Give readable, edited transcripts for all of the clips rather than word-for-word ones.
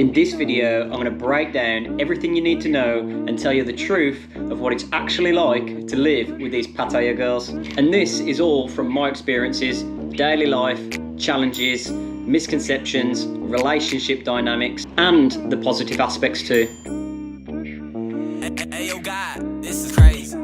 In this video, I'm going to break down everything you need to know and tell you the truth of what it's actually like to live with these Pattaya girls. And this is all from my experiences, daily life, challenges, misconceptions, relationship dynamics, and the positive aspects too. Hey, yo, God, this is crazy.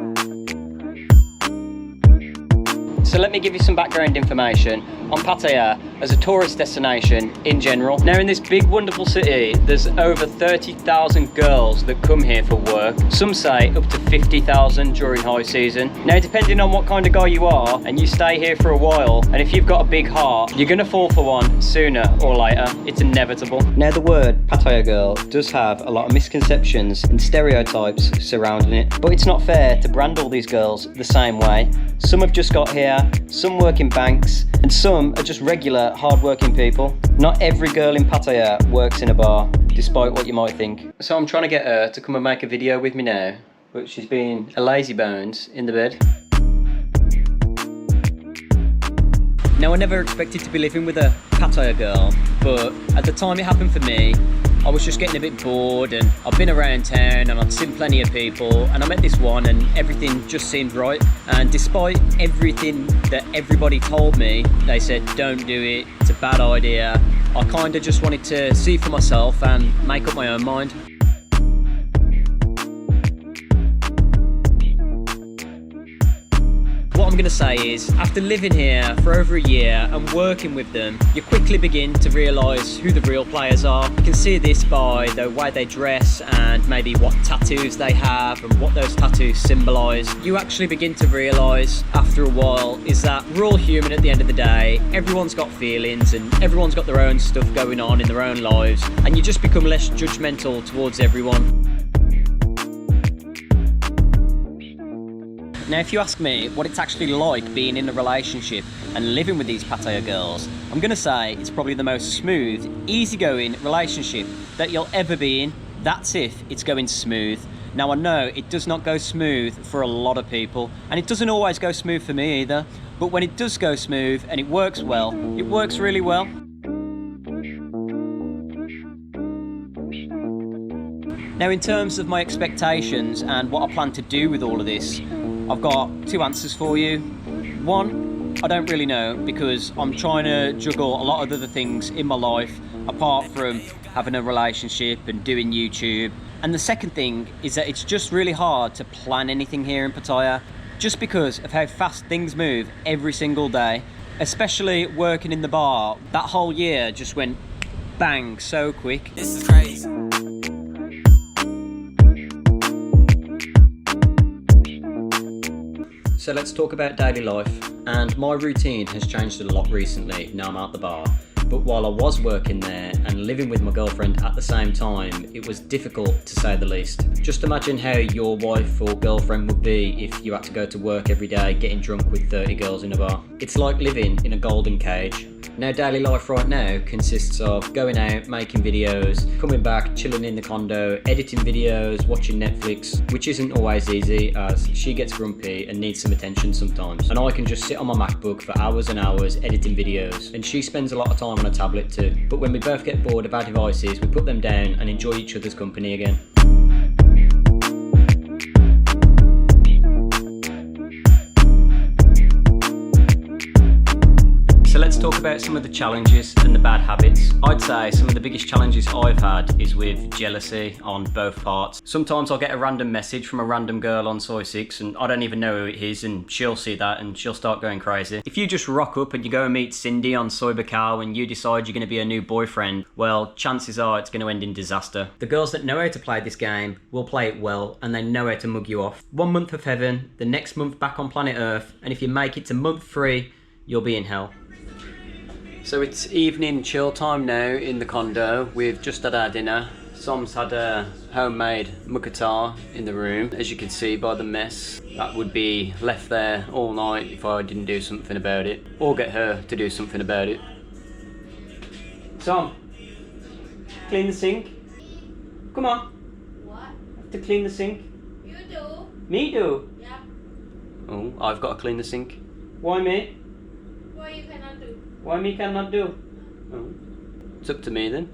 So let me give you some background information on Pattaya as a tourist destination in general. Now in this big wonderful city, there's over 30,000 girls that come here for work. Some say up to 50,000 during high season. Now depending on what kind of guy you are and you stay here for a while, and if you've got a big heart, you're gonna fall for one sooner or later. It's inevitable. Now the word Pattaya girl does have a lot of misconceptions and stereotypes surrounding it, but it's not fair to brand all these girls the same way. Some have just got here, some work in banks, and some are just regular, hard-working people. Not every girl in Pattaya works in a bar, despite what you might think. So I'm trying to get her to come and make a video with me now, but she's been a lazy bones in the bed. Now I never expected to be living with a Pattaya girl, but at the time it happened for me, I was just getting a bit bored, and I've been around town and I'd seen plenty of people, and I met this one and everything just seemed right. And despite everything that everybody told me, they said don't do it, it's a bad idea, I kind of just wanted to see for myself and make up my own mind. What I'm going to say is, after living here for over a year and working with them, you quickly begin to realise who the real players are. You can see this by the way they dress and maybe what tattoos they have and what those tattoos symbolise. You actually begin to realise after a while is that we're all human at the end of the day. Everyone's got feelings and everyone's got their own stuff going on in their own lives, and you just become less judgmental towards everyone. Now if you ask me what it's actually like being in a relationship and living with these Pattaya girls, I'm going to say it's probably the most smooth, easygoing relationship that you'll ever be in. That's if it's going smooth. Now I know it does not go smooth for a lot of people, and it doesn't always go smooth for me either, but when it does go smooth and it works well, it works really well. Now in terms of my expectations and what I plan to do with all of this, I've got two answers for you. One, I don't really know, because I'm trying to juggle a lot of other things in my life apart from having a relationship and doing YouTube. And the second thing is that it's just really hard to plan anything here in Pattaya, just because of how fast things move every single day. Especially working in the bar, that whole year just went bang so quick. This is crazy. So let's talk about daily life, and my routine has changed a lot recently now I'm out the bar. But while I was working there and living with my girlfriend at the same time, it was difficult to say the least. Just imagine how your wife or girlfriend would be if you had to go to work every day getting drunk with 30 girls in a bar. It's like living in a golden cage. Now daily life right now consists of going out, making videos, coming back, chilling in the condo, editing videos, watching Netflix, which isn't always easy as she gets grumpy and needs some attention sometimes. And I can just sit on my MacBook for hours and hours editing videos, and she spends a lot of time on a tablet too. But when we both get bored of our devices, we put them down and enjoy each other's company again. So let's talk about some of the challenges and the bad habits. I'd say some of the biggest challenges I've had is with jealousy on both parts. Sometimes I'll get a random message from a random girl on Soy 6 and I don't even know who it is, and she'll see that and she'll start going crazy. If you just rock up and you go and meet Cindy on Soy Bacau and you decide you're going to be a new boyfriend, well, chances are it's going to end in disaster. The girls that know how to play this game will play it well, and they know how to mug you off. 1 month of heaven, the next month back on planet Earth, and if you make it to month 3, you'll be in hell. So it's evening chill time now in the condo. We've just had our dinner. Som's had a homemade mookata in the room, as you can see by the mess. That would be left there all night if I didn't do something about it, or get her to do something about it. Som, clean the sink. Come on. What? I have to clean the sink. You do? Me do? Yep. Oh, I've got to clean the sink. Why me? What you cannot do? Why me cannot do? Oh. It's up to me then.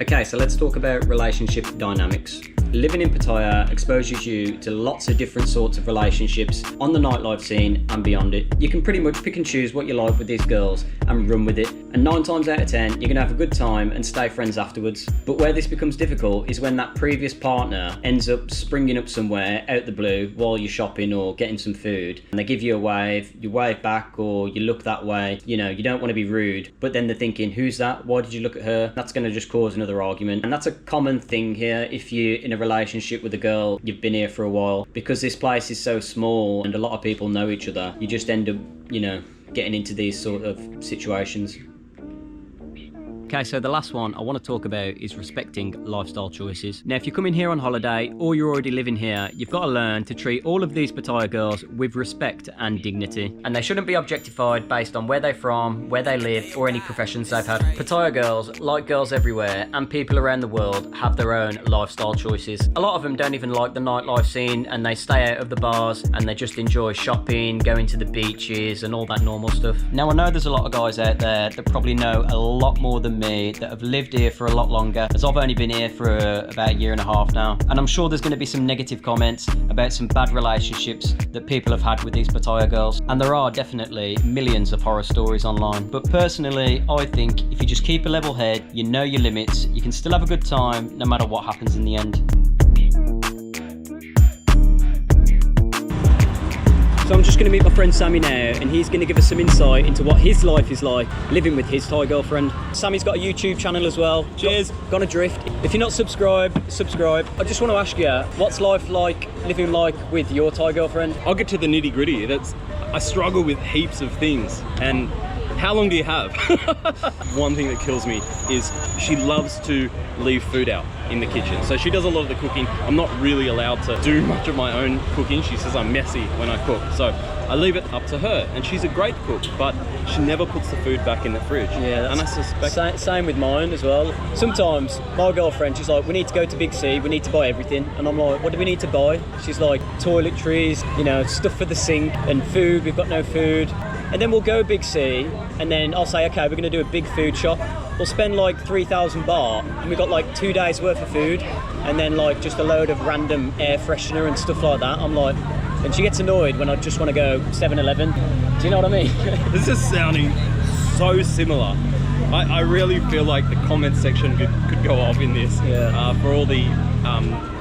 Okay, so let's talk about relationship dynamics. Living in Pattaya exposes you to lots of different sorts of relationships on the nightlife scene and beyond it. You can pretty much pick and choose what you like with these girls and run with it. And 9 times out of 10, you're gonna have a good time and stay friends afterwards. But where this becomes difficult is when that previous partner ends up springing up somewhere out the blue while you're shopping or getting some food, and they give you a wave, you wave back or you look that way. You know, you don't want to be rude, but then they're thinking, who's that? Why did you look at her? That's gonna just cause another argument. And that's a common thing here if you're in a relationship with a girl, you've been here for a while. Because this place is so small and a lot of people know each other, you just end up, you know, getting into these sort of situations. Okay, so the last one I want to talk about is respecting lifestyle choices. Now, if you're coming here on holiday or you're already living here, you've got to learn to treat all of these Pattaya girls with respect and dignity. And they shouldn't be objectified based on where they're from, where they live, or any professions they've had. Pattaya girls, like girls everywhere and people around the world, have their own lifestyle choices. A lot of them don't even like the nightlife scene and they stay out of the bars and they just enjoy shopping, going to the beaches and all that normal stuff. Now, I know there's a lot of guys out there that probably know a lot more than me that have lived here for a lot longer, as I've only been here for about a year and a half now, and I'm sure there's going to be some negative comments about some bad relationships that people have had with these Pattaya girls, and there are definitely millions of horror stories online. But personally, I think if you just keep a level head, you know your limits, you can still have a good time no matter what happens in the end. So I'm just going to meet my friend Sammy now, and he's going to give us some insight into what his life is like living with his Thai girlfriend. Sammy's got a YouTube channel as well. Cheers. Gone Adrift. If you're not subscribed, subscribe. I just want to ask you, what's life like, living like with your Thai girlfriend? I'll get to the nitty gritty. I struggle with heaps of things. And how long do you have? One thing that kills me is she loves to leave food out in the kitchen. So she does a lot of the cooking. I'm not really allowed to do much of my own cooking. She says I'm messy when I cook. So I leave it up to her. And she's a great cook, but she never puts the food back in the fridge. Yeah, and I suspect... Same with mine as well. Sometimes my girlfriend, she's like, we need to go to Big C, we need to buy everything. And I'm like, what do we need to buy? She's like, toiletries, you know, stuff for the sink and food. We've got no food. And then we'll go Big C, and then I'll say, okay, we're gonna do a big food shop. We'll spend like 3,000 baht, and we've got like 2 days worth of food, and then like just a load of random air freshener and stuff like that. I'm like, and she gets annoyed when I just want to go 7-Eleven. Do you know what I mean? This is sounding so similar. I really feel like the comment section could go off in this. Yeah. For all the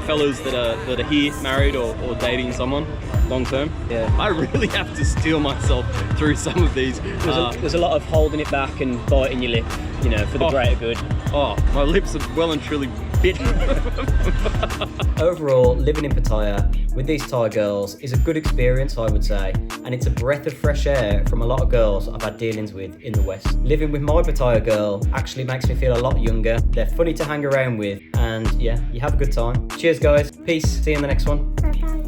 fellas that are here married or dating someone long term. Yeah. I really have to steel myself through some of these. There's a lot of holding it back and biting your lip, you know, for the greater good. Oh, my lips are well and truly bitten. Overall, living in Pattaya with these Thai girls is a good experience, I would say, and it's a breath of fresh air from a lot of girls I've had dealings with in the West. Living with my Pattaya girl actually makes me feel a lot younger. They're funny to hang around with, and yeah, you have a good time. Cheers guys, peace, see you in the next one.